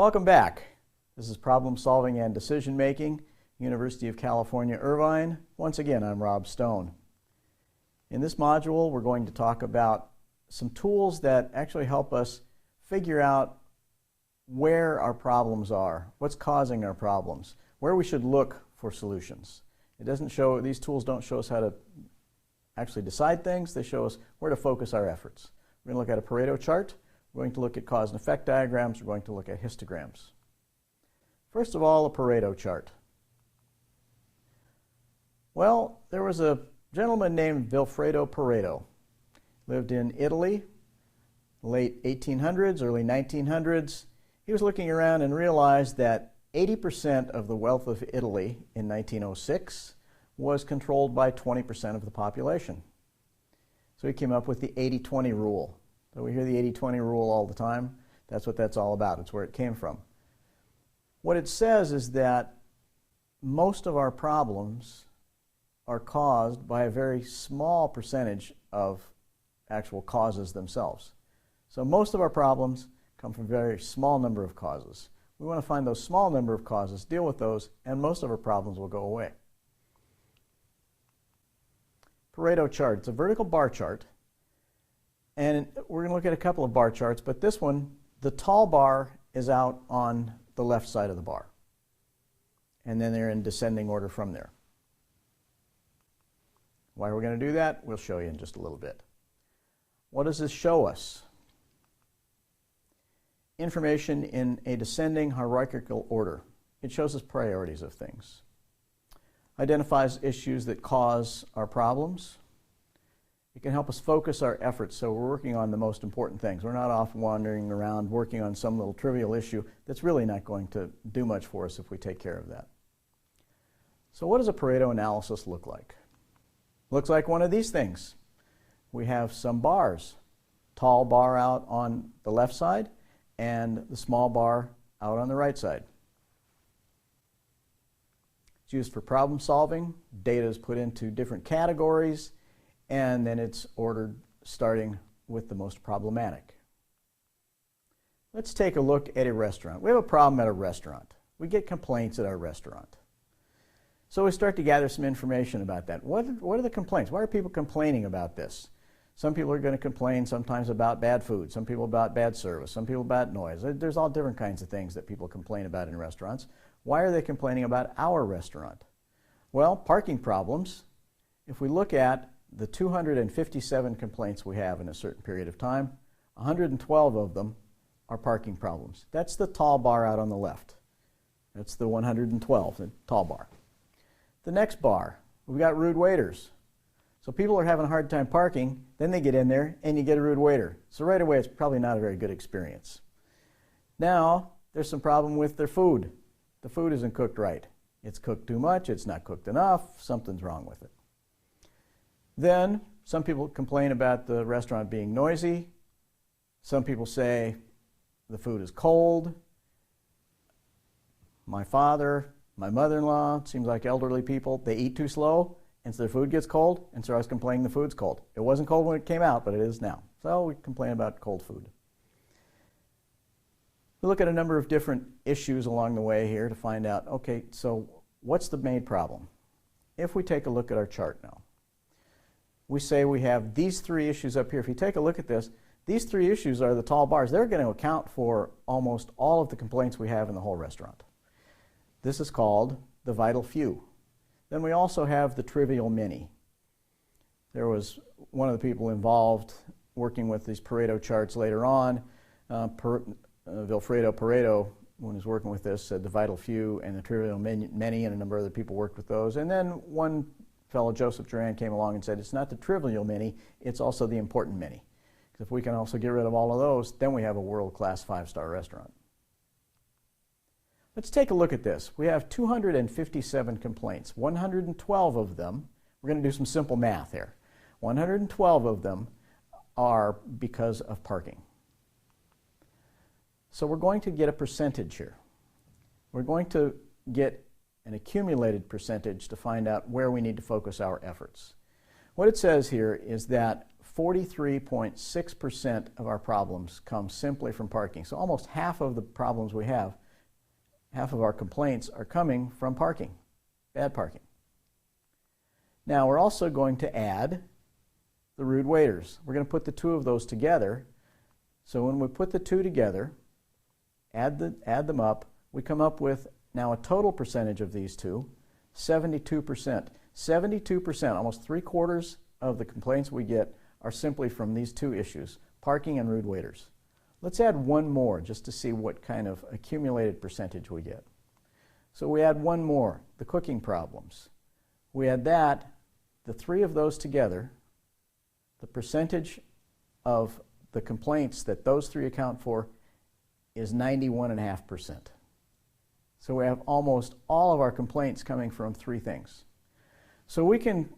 Welcome back. This is Problem Solving and Decision Making, University of California, Irvine. Once again, I'm Rob Stone. In this module, we're going to talk about some tools that actually help us figure out where our problems are, what's causing our problems, where we should look for solutions. These tools don't show us how to actually decide things, they show us where to focus our efforts. We're going to look at a Pareto chart, we're going to look at cause and effect diagrams, we're going to look at histograms. First of all, a Pareto chart. Well, there was a gentleman named Vilfredo Pareto. Lived in Italy, late 1800s, early 1900s. He was looking around and realized that 80% of the wealth of Italy in 1906 was controlled by 20% of the population. So he came up with the 80-20 rule. So we hear the 80-20 rule all the time. That's what that's all about. It's where it came from. What it says is that most of our problems are caused by a very small percentage of actual causes themselves. So most of our problems come from a very small number of causes. We want to find those small number of causes, deal with those, and most of our problems will go away. Pareto chart. It's a vertical bar chart. And we're going to look at a couple of bar charts, but this one, the tall bar is out on the left side of the bar. And then they're in descending order from there. Why we're going to do that, we'll show you in just a little bit. What does this show us? Information in a descending hierarchical order. It shows us priorities of things. Identifies issues that cause our problems. It can help us focus our efforts so we're working on the most important things. We're not off wandering around working on some little trivial issue that's really not going to do much for us if we take care of that. So what does a Pareto analysis look like? Looks like one of these things. We have some bars. Tall bar out on the left side and the small bar out on the right side. It's used for problem solving. Data is put into different categories, and then it's ordered starting with the most problematic. Let's take a look at a restaurant. We have a problem at a restaurant. We get complaints at our restaurant. So we start to gather some information about that. What are the complaints? Why are people complaining about this? Some people are going to complain sometimes about bad food, some people about bad service, some people about noise. There's all different kinds of things that people complain about in restaurants. Why are they complaining about our restaurant? Well, parking problems. If we look at the 257 complaints we have in a certain period of time, 112 of them are parking problems. That's the tall bar out on the left. That's the 112, the tall bar. The next bar, we've got rude waiters. So people are having a hard time parking, then they get in there and you get a rude waiter. So right away it's probably not a very good experience. Now there's some problem with their food. The food isn't cooked right. It's cooked too much, it's not cooked enough, something's wrong with it. Then some people complain about the restaurant being noisy. Some people say the food is cold. My father, my mother-in-law, seems like elderly people, they eat too slow and so their food gets cold, and so I was complaining the food's cold. It wasn't cold when it came out, but it is now. So we complain about cold food. We look at a number of different issues along the way here to find out, okay, so what's the main problem? If we take a look at our chart now, we say we have these three issues up here. If you take a look at this, these three issues are the tall bars. They're going to account for almost all of the complaints we have in the whole restaurant. This is called the vital few. Then we also have the trivial many. There was one of the people involved working with these Pareto charts later on. Vilfredo Pareto, when he was working with this, said the vital few and the trivial many, and a number of other people worked with those. And then one fellow, Joseph Duran, came along and said it's not the trivial many, it's also the important many. Because if we can also get rid of all of those, then we have a world-class five-star restaurant. Let's take a look at this. We have 257 complaints. 112 of them, we're going to do some simple math here. 112 of them are because of parking. So we're going to get a percentage here. We're going to get an accumulated percentage to find out where we need to focus our efforts. What it says here is that 43.6% of our problems come simply from parking. So almost half of the problems we have, half of our complaints are coming from parking, bad parking. Now we're also going to add the rude waiters. We're going to put the two of those together. So when we put the two together, add them up, we come up with now a total percentage of these two, 72%. 72%, almost 3/4 of the complaints we get are simply from these two issues, parking and rude waiters. Let's add one more just to see what kind of accumulated percentage we get. So we add one more, the cooking problems. We add that, the three of those together, the percentage of the complaints that those three account for is 91.5%. So we have almost all of our complaints coming from three things. So we can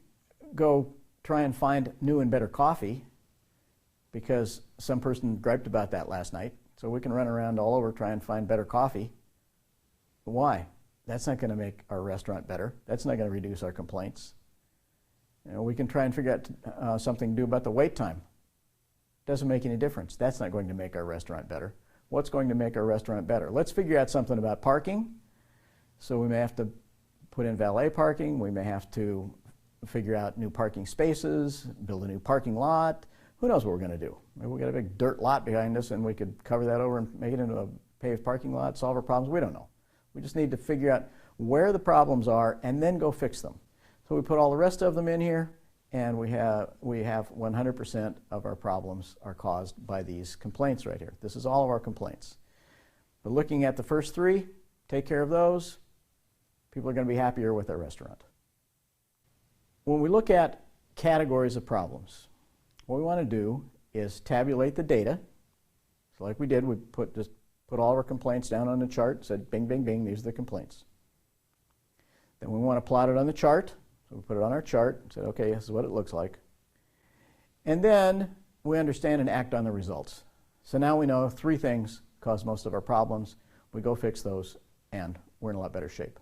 go try and find new and better coffee because some person griped about that last night. So we can run around all over try and find better coffee. Why? That's not going to make our restaurant better. That's not going to reduce our complaints. You know, we can try and figure out something to do about the wait time. Doesn't make any difference. That's not going to make our restaurant better. What's going to make our restaurant better? Let's figure out something about parking. So we may have to put in valet parking. We may have to figure out new parking spaces, build a new parking lot. Who knows what we're going to do? Maybe we've got a big dirt lot behind us and we could cover that over and make it into a paved parking lot, solve our problems. We don't know. We just need to figure out where the problems are and then go fix them. So we put all the rest of them in here, and we have 100% of our problems are caused by these complaints right here. This is all of our complaints. But looking at the first three, take care of those, people are going to be happier with their restaurant. When we look at categories of problems, what we want to do is tabulate the data. So like we did, we just put all of our complaints down on the chart, said bing, bing, bing, these are the complaints. Then we want to plot it on the chart. So we put it on our chart and said, okay, this is what it looks like. And then we understand and act on the results. So now we know three things cause most of our problems. We go fix those, and we're in a lot better shape.